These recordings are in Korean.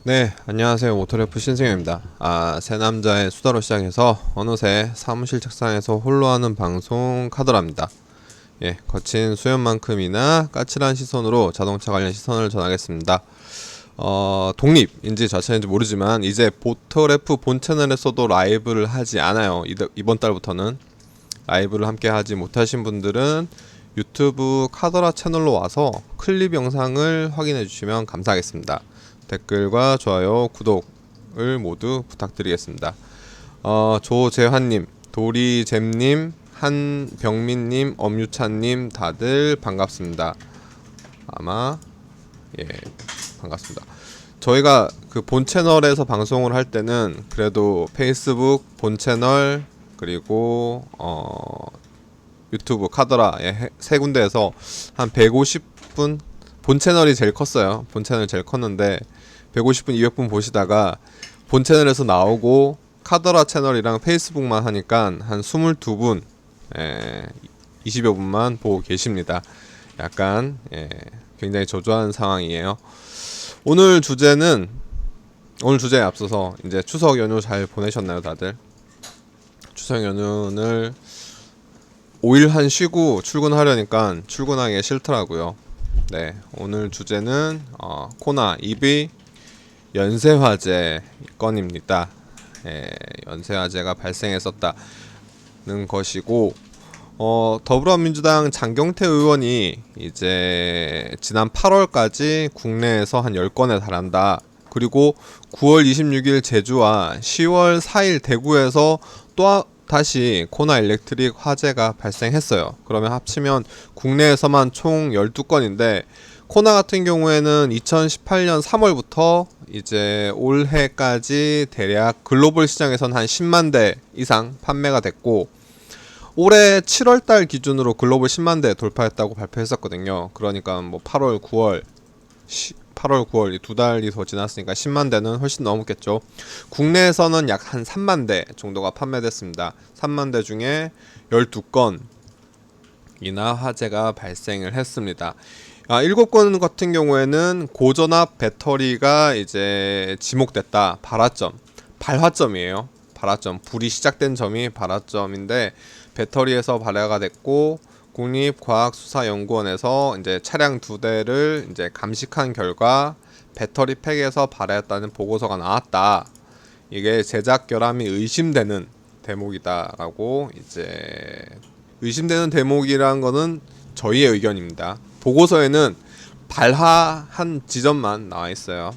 네, 안녕하세요. 모터래프 신승현입니다. 새 남자의 수다로 시작해서 어느새 사무실 책상에서 홀로 하는 방송 카더라입니다. 예, 거친 수염만큼이나 까칠한 시선으로 자동차 관련 시선을 전하겠습니다. 독립인지 자체인지 모르지만 이제 모터래프 본 채널에서도 라이브를 하지 않아요. 이번 달부터는 라이브를 함께 하지 못하신 분들은 유튜브 카더라 채널로 와서 클립 영상을 확인해 주시면 감사하겠습니다. 댓글과 좋아요, 구독을 모두 부탁드리겠습니다. 조재환님, 도리잼님, 한병민님, 엄유찬님 다들 반갑습니다. 예, 반갑습니다. 저희가 그 본 채널에서 방송을 할 때는 그래도 페이스북 본 채널 그리고 유튜브 카더라 세 군데에서 한 150분 본 채널이 제일 컸어요. 본 채널이 제일 컸는데 150분, 200분 보시다가 본 채널에서 나오고 카더라 채널이랑 페이스북만 하니까 한 22분, 20여 분만 보고 계십니다. 약간 굉장히 저조한 상황이에요. 오늘 주제에 앞서서 이제 추석 연휴 잘 보내셨나요, 다들? 추석 연휴를 5일 한 쉬고 출근하려니까 출근하기가 싫더라고요. 네, 오늘 주제는 코나 EV 연쇄화재 건입니다. 연쇄화재가 발생했었다는 것이고, 더불어민주당 장경태 의원이 이제 지난 8월까지 국내에서 한 10건에 달한다. 그리고 9월 26일 제주와 10월 4일 대구에서 또 다시 코나 일렉트릭 화재가 발생했어요. 그러면 합치면 국내에서만 총 12건인데 코나 같은 경우에는 2018년 3월부터 이제 올해까지 대략 글로벌 시장에선 한 10만 대 이상 판매가 됐고 올해 7월달 기준으로 글로벌 10만 대 돌파했다고 발표했었거든요. 그러니까 뭐 8월, 9월 이 두 달이 더 지났으니까 10만 대는 훨씬 넘었겠죠. 국내에서는 약 한 3만 대 정도가 판매됐습니다. 3만 대 중에 12건이나 화재가 발생을 했습니다. 7건 같은 경우에는 고전압 배터리가 이제 지목됐다. 발화점이에요. 발화점. 불이 시작된 점이 발화점인데 배터리에서 발화가 됐고 국립과학수사연구원에서 이제 차량 2대를 이제 감식한 결과 배터리 팩에서 발화했다는 보고서가 나왔다. 이게 제작 결함이 의심되는 대목이다라고 이제 의심되는 대목이란 거는 저희의 의견입니다. 보고서에는 발화한 지점만 나와 있어요.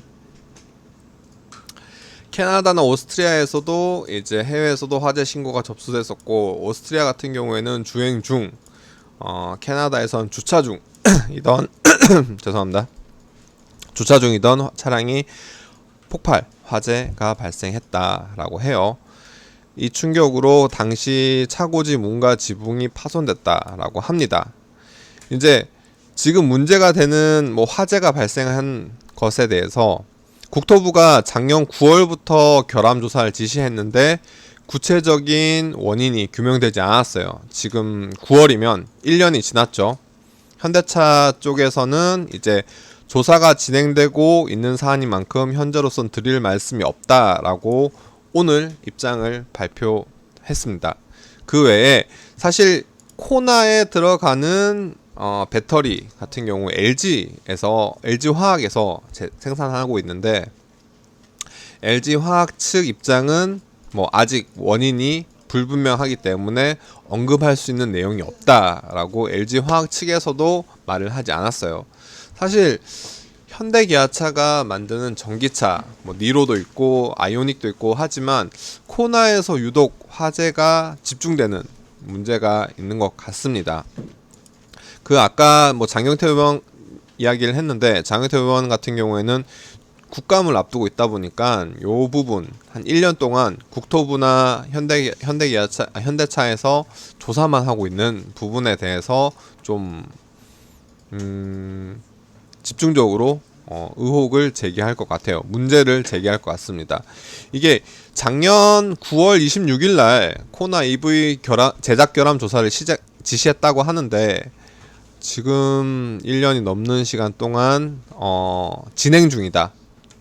캐나다나 오스트리아에서도 이제 해외에서도 화재 신고가 접수됐었고 오스트리아 같은 경우에는 주행 중 캐나다에선 주차 중이던 죄송합니다. 주차 중이던 차량이 폭발 화재가 발생했다라고 해요. 이 충격으로 당시 차고지 문과 지붕이 파손됐다라고 합니다. 이제 지금 문제가 되는 화재가 발생한 것에 대해서 국토부가 작년 9월부터 결함 조사를 지시했는데 구체적인 원인이 규명되지 않았어요. 지금 9월이면 1년이 지났죠. 현대차 쪽에서는 이제 조사가 진행되고 있는 사안인 만큼 현재로선 드릴 말씀이 없다라고 오늘 입장을 발표했습니다. 그 외에 사실 코나에 들어가는 배터리 같은 경우 LG화학에서 생산하고 있는데 LG화학 측 입장은 아직 원인이 불분명하기 때문에 언급할 수 있는 내용이 없다라고 LG화학 측에서도 말을 하지 않았어요. 사실 현대기아차가 만드는 전기차 니로도 있고 아이오닉도 있고 하지만 코나에서 유독 화재가 집중되는 문제가 있는 것 같습니다. 아까 장경태 의원 이야기를 했는데 장경태 의원 같은 경우에는 국감을 앞두고 있다 보니까 요 부분 한 1년 동안 국토부나 현대차에서 조사만 하고 있는 부분에 대해서 좀 집중적으로 의혹을 제기할 것 같아요. 문제를 제기할 것 같습니다. 이게 작년 9월 26일 날 코나 EV 제작 결함 조사를 지시했다고 하는데 지금 1년이 넘는 시간 동안 진행 중이다.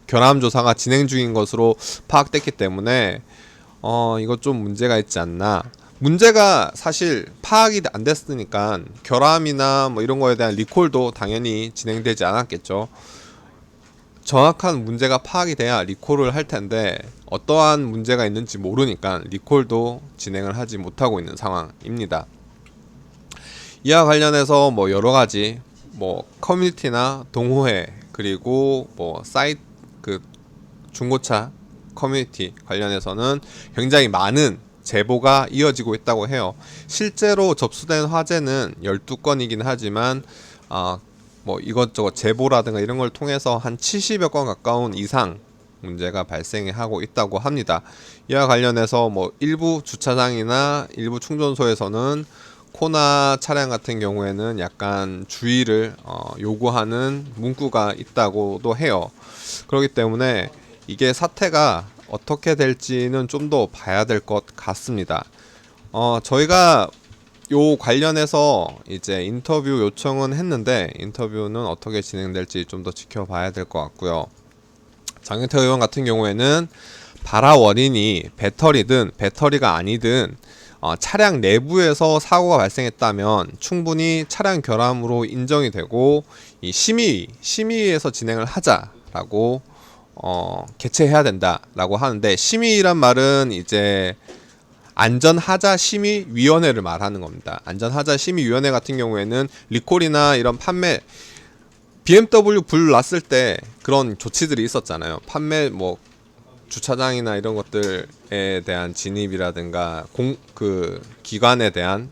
결함 조사가 진행 중인 것으로 파악됐기 때문에 이거 좀 문제가 있지 않나. 문제가 사실 파악이 안 됐으니까 결함이나 뭐 이런 거에 대한 리콜도 당연히 진행되지 않았겠죠. 정확한 문제가 파악이 돼야 리콜을 할 텐데 어떠한 문제가 있는지 모르니까 리콜도 진행을 하지 못하고 있는 상황입니다. 이와 관련해서 뭐 여러 가지 뭐 커뮤니티나 동호회 그리고 뭐 사이트 그 중고차 커뮤니티 관련해서는 굉장히 많은 제보가 이어지고 있다고 해요. 실제로 접수된 화재는 12건이긴 하지만 뭐 이것저것 제보라든가 이런 걸 통해서 한 70여 건 가까운 이상 문제가 발생하고 있다고 합니다. 이와 관련해서 뭐 일부 주차장이나 일부 충전소에서는 코나 차량 같은 경우에는 약간 주의를 요구하는 문구가 있다고도 해요. 그렇기 때문에 이게 사태가 어떻게 될지는 좀 더 봐야 될 것 같습니다. 저희가 요 관련해서 이제 인터뷰 요청은 했는데 인터뷰는 어떻게 진행될지 좀 더 지켜봐야 될 것 같고요. 장경태 의원 같은 경우에는 발화 원인이 배터리든 배터리가 아니든 차량 내부에서 사고가 발생했다면 충분히 차량 결함으로 인정이 되고 이 심의에서 진행을 하자라고 개최해야 된다라고 하는데, 심의란 말은 이제 안전하자심의위원회를 말하는 겁니다. 안전하자심의위원회 같은 경우에는 리콜이나 이런 판매 BMW 불 났을 때 그런 조치들이 있었잖아요. 판매 뭐 주차장이나 이런 것들에 대한 진입이라든가 그 기관에 대한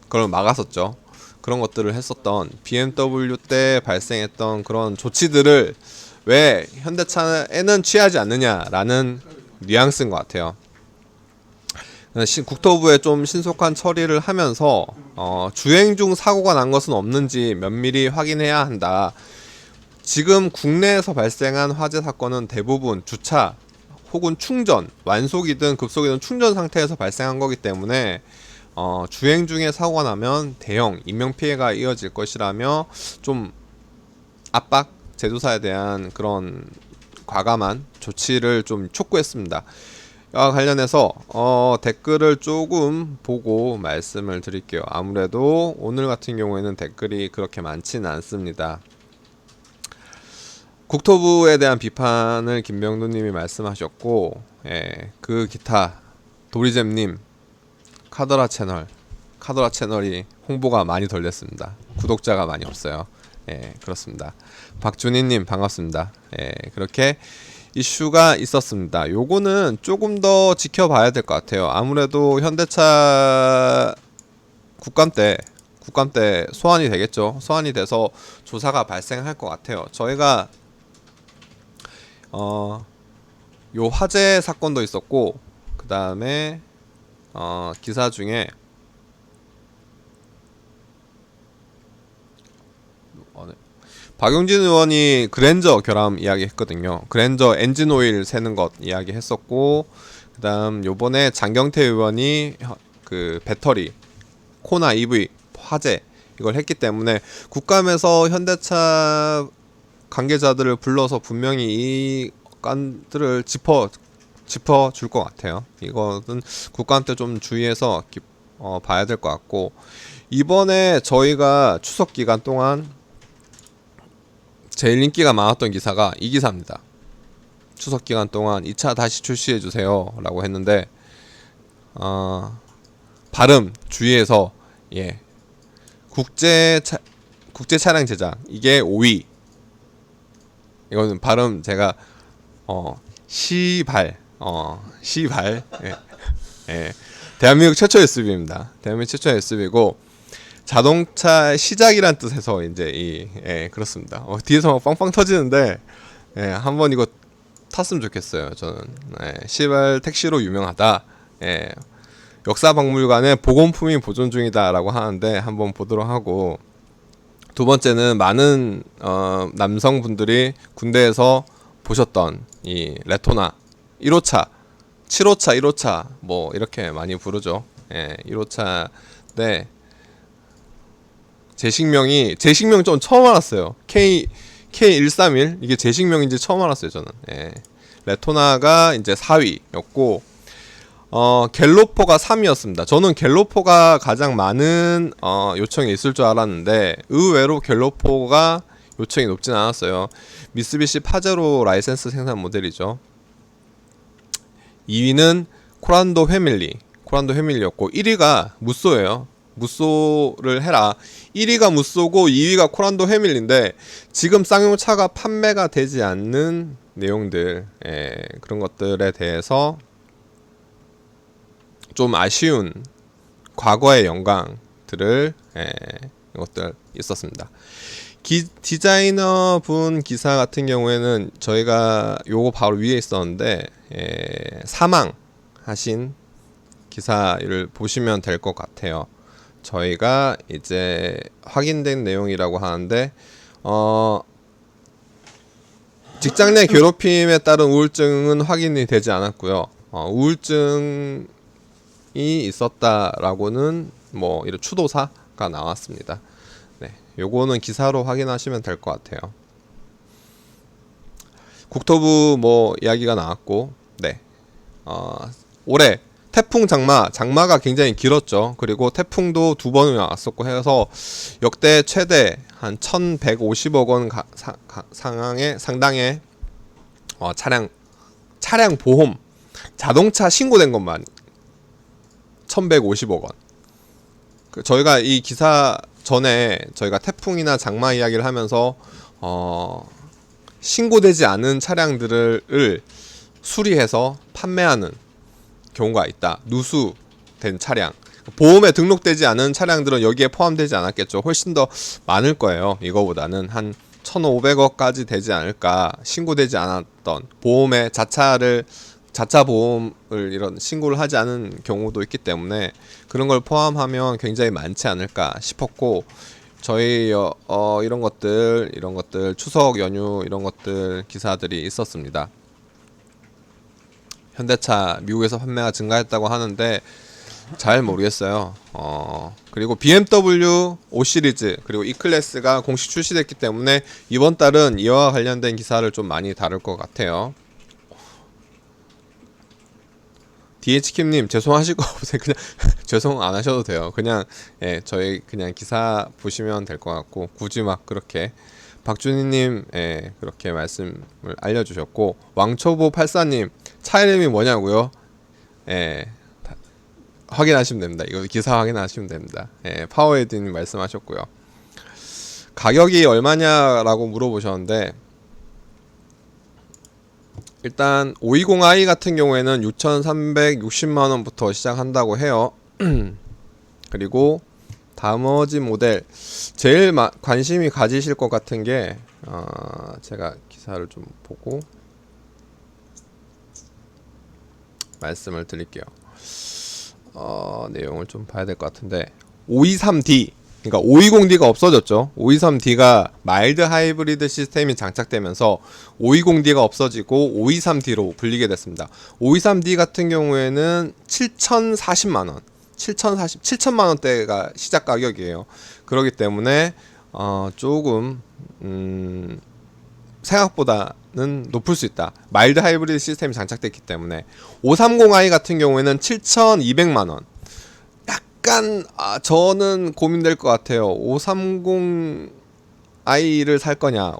그걸 막았었죠. 그런 것들을 했었던 BMW 때 발생했던 그런 조치들을 왜 현대차에는 취하지 않느냐라는 뉘앙스인 것 같아요. 국토부에 좀 신속한 처리를 하면서 주행 중 사고가 난 것은 없는지 면밀히 확인해야 한다. 지금 국내에서 발생한 화재 사건은 대부분 주차 혹은 충전, 완속이든 급속이든 충전 상태에서 발생한 거기 때문에 주행 중에 사고가 나면 대형 인명피해가 이어질 것이라며 좀 압박, 제조사에 대한 그런 과감한 조치를 좀 촉구했습니다. 이와 관련해서 댓글을 조금 보고 말씀을 드릴게요. 아무래도 오늘 같은 경우에는 댓글이 그렇게 많지는 않습니다. 국토부에 대한 비판을 김병두님이 말씀하셨고, 그 기타 도리잼님 카더라 채널이 홍보가 많이 덜 됐습니다. 구독자가 많이 없어요. 그렇습니다. 박준희님 반갑습니다. 그렇게 이슈가 있었습니다. 요거는 조금 더 지켜봐야 될 것 같아요. 아무래도 현대차 국감 때 소환이 되겠죠. 소환이 돼서 조사가 발생할 것 같아요. 저희가 요 화재 사건도 있었고, 그 다음에 기사 중에 박용진 의원이 그랜저 결함 이야기 했거든요. 그랜저 엔진 오일 새는 것 이야기 했었고, 그 다음 요번에 장경태 의원이 그 배터리 코나 EV 화재 이걸 했기 때문에 국감에서 현대차 관계자들을 불러서 분명히 이 건들을 짚어 줄 것 같아요. 이거는 국감 때 좀 주의해서 봐야 될 것 같고, 이번에 저희가 추석 기간 동안 제일 인기가 많았던 기사가 이 기사입니다. 추석 기간 동안 2차 다시 출시해 주세요 라고 했는데, 발음 주의해서 국제 차량 제작 이게 5위. 이거는 발음 제가 시발 대한민국 최초 SUV입니다. 대한민국 최초 SUV고 자동차 시작이란 뜻에서 이제 그렇습니다. 뒤에서 막 빵빵 터지는데 한번 이거 탔으면 좋겠어요. 저는 시발 택시로 유명하다. 역사박물관에 복원품이 보존 중이다라고 하는데 한번 보도록 하고, 두 번째는 많은 남성분들이 군대에서 보셨던 이 레토나 1호차, 7호차, 1호차 뭐 이렇게 많이 부르죠. 1호차인데 제 식명 좀 처음 알았어요. K131 이게 제식명인지 처음 알았어요 저는. 예. 레토나가 이제 4위였고 갤로퍼가 3위였습니다. 저는 갤로퍼가 가장 많은 요청이 있을 줄 알았는데 의외로 갤로퍼가 요청이 높진 않았어요. 미쓰비시 파제로 라이센스 생산 모델이죠. 2위는 코란도 패밀리였고 1위가 무쏘예요. 무쏘를 해라. 1위가 무쏘고 2위가 코란도 패밀리인데 지금 쌍용차가 판매가 되지 않는 내용들, 그런 것들에 대해서 좀 아쉬운 과거의 영광들을 이것들 있었습니다. 디자이너 분 기사 같은 경우에는 저희가 요거 바로 위에 있었는데 사망하신 기사를 보시면 될 것 같아요. 저희가 이제 확인된 내용이라고 하는데 직장 내 괴롭힘에 따른 우울증은 확인이 되지 않았고요. 우울증이 있었다라고는 뭐 이런 추도사가 나왔습니다. 네, 요거는 기사로 확인하시면 될 것 같아요. 국토부 뭐 이야기가 나왔고, 네, 올해 태풍 장마가 굉장히 길었죠. 그리고 태풍도 2번이 왔었고 해서 역대 최대 한 1,150억 원 상당의 차량 보험 자동차 신고된 것만 1,150억 원. 저희가 이 기사 전에 저희가 태풍이나 장마 이야기를 하면서 신고되지 않은 차량들을 수리해서 판매하는 경우가 있다. 누수된 차량, 보험에 등록되지 않은 차량들은 여기에 포함되지 않았겠죠. 훨씬 더 많을 거예요. 이거보다는 한 1,500억까지 되지 않을까. 신고되지 않았던 보험에 자차 보험을 이런 신고를 하지 않은 경우도 있기 때문에 그런 걸 포함하면 굉장히 많지 않을까 싶었고, 저희 이런 것들 추석 연휴 이런 것들 기사들이 있었습니다. 현대차 미국에서 판매가 증가했다고 하는데 잘 모르겠어요. 그리고 BMW 5 시리즈 그리고 E클래스가 공식 출시됐기 때문에 이번 달은 이와 관련된 기사를 좀 많이 다룰 것 같아요. DH킴님 죄송하실 거 없으세요? 그냥 죄송 안 하셔도 돼요. 그냥 저희 그냥 기사 보시면 될 것 같고, 굳이 막 그렇게 박준희님 그렇게 말씀을 알려주셨고, 왕초보 84님 차 이름이 뭐냐고요? 확인하시면 됩니다. 이거 기사 확인하시면 됩니다. 파워헤드님 말씀하셨고요. 가격이 얼마냐라고 물어보셨는데, 일단 520i 같은 경우에는 6,360만원부터 시작한다고 해요. 그리고 나머지 모델 제일 관심이 가지실 것 같은 게 제가 기사를 좀 보고 말씀을 드릴게요. 내용을 좀 봐야 될 것 같은데, 523D, 그러니까 520D가 없어졌죠. 523D가 마일드 하이브리드 시스템이 장착되면서 520D가 없어지고 523D로 불리게 됐습니다. 523D 같은 경우에는 7,040만원 7천만원대가 시작 가격이에요. 그렇기 때문에 조금 생각보다는 높을 수 있다. 마일드 하이브리드 시스템이 장착됐기 때문에. 530i 같은 경우에는 7,200만원. 약간 저는 고민될 것 같아요. 530i를 살 거냐,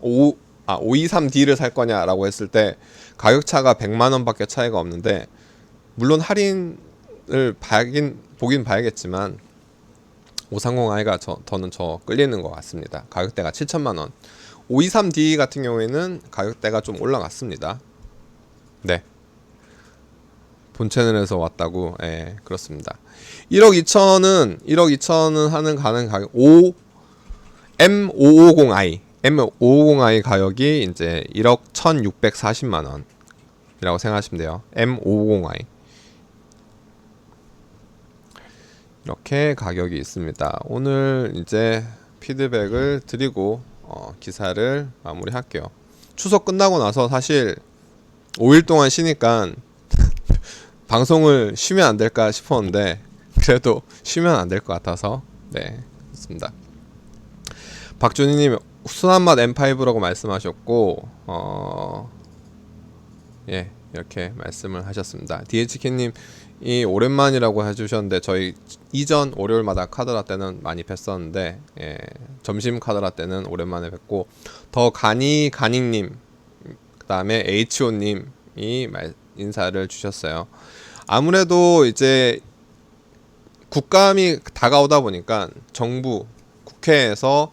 523D를 살 거냐라고 했을 때 가격 차가 100만원 밖에 차이가 없는데, 물론 할인을 보긴 봐야겠지만 530i가 저는 끌리는 것 같습니다. 가격대가 7천만원. 523D 같은 경우에는 가격대가 좀 올라갔습니다. 네, 본 채널에서 왔다고. 그렇습니다. 1억 2천은 하는 가격. M550i 가격이 이제 1억 1,640만원 이라고 생각하시면 돼요. M550i 이렇게 가격이 있습니다. 오늘 이제 피드백을 드리고 기사를 마무리할게요. 추석 끝나고 나서 사실 5일 동안 쉬니까 방송을 쉬면 안 될까 싶었는데, 그래도 쉬면 안 될 것 같아서, 네, 그렇습니다. 박준희님 순한 맛 M5라고 말씀하셨고 예, 이렇게 말씀을 하셨습니다. DHK님이 오랜만이라고 해주셨는데 저희 이전 월요일마다 카드라 때는 많이 뵀었는데 예, 점심 카드라 때는 오랜만에 뵙고 더 가니님 그 다음에 HO님이 인사를 주셨어요. 아무래도 이제 국감이 다가오다 보니까 정부 국회에서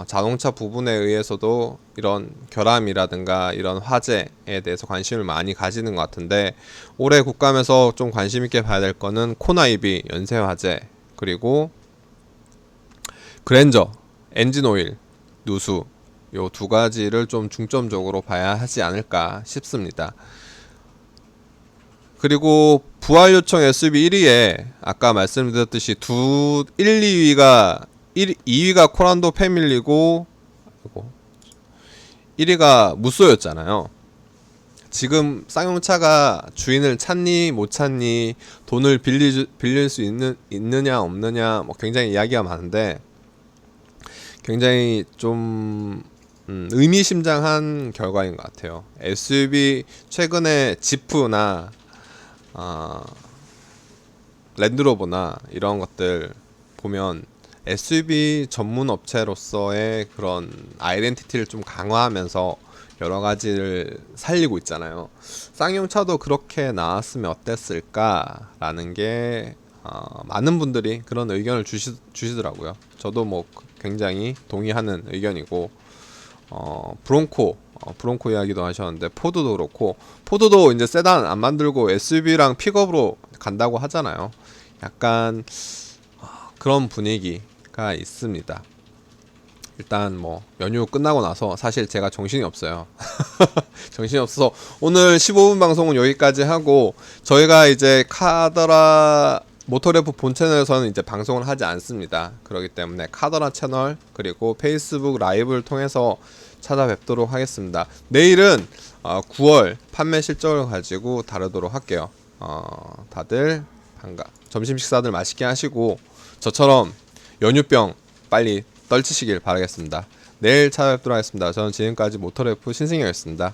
자동차 부분에 의해서도 이런 결함이라든가 이런 화재에 대해서 관심을 많이 가지는 것 같은데 올해 국감에서 좀 관심 있게 봐야 될 거는 코나이비 연쇄 화재 그리고 그랜저 엔진 오일 누수 요 두 가지를 좀 중점적으로 봐야 하지 않을까 싶습니다. 그리고 부활 요청 SUV 1위에 아까 말씀드렸듯이 2위가 코란도 패밀리고 1위가 무쏘였잖아요. 지금 쌍용차가 주인을 찾니 못 찾니 돈을 빌릴 수 있느냐 없느냐 뭐 굉장히 이야기가 많은데 굉장히 좀 의미심장한 결과인 것 같아요. SUV 최근에 지프나 랜드로버나 이런 것들 보면 SUV 전문 업체로서의 그런 아이덴티티를 좀 강화하면서 여러 가지를 살리고 있잖아요. 쌍용차도 그렇게 나왔으면 어땠을까라는 게 많은 분들이 그런 의견을 주시더라고요. 저도 뭐 굉장히 동의하는 의견이고 브론코 이야기도 하셨는데 포드도 그렇고 포드도 이제 세단 안 만들고 SUV랑 픽업으로 간다고 하잖아요. 약간 그런 분위기가 있습니다. 일단 뭐 연휴 끝나고 나서 사실 제가 정신이 없어요. 정신이 없어서 오늘 15분 방송은 여기까지 하고 저희가 이제 카더라 모터래프 본 채널에서는 이제 방송을 하지 않습니다. 그렇기 때문에 카더라 채널 그리고 페이스북 라이브를 통해서 찾아뵙도록 하겠습니다. 내일은 9월 판매 실적을 가지고 다루도록 할게요. 다들 점심 식사들 맛있게 하시고 저처럼 연휴병 빨리 떨치시길 바라겠습니다. 내일 찾아뵙도록 하겠습니다. 저는 지금까지 모터래프 신승엽이었습니다.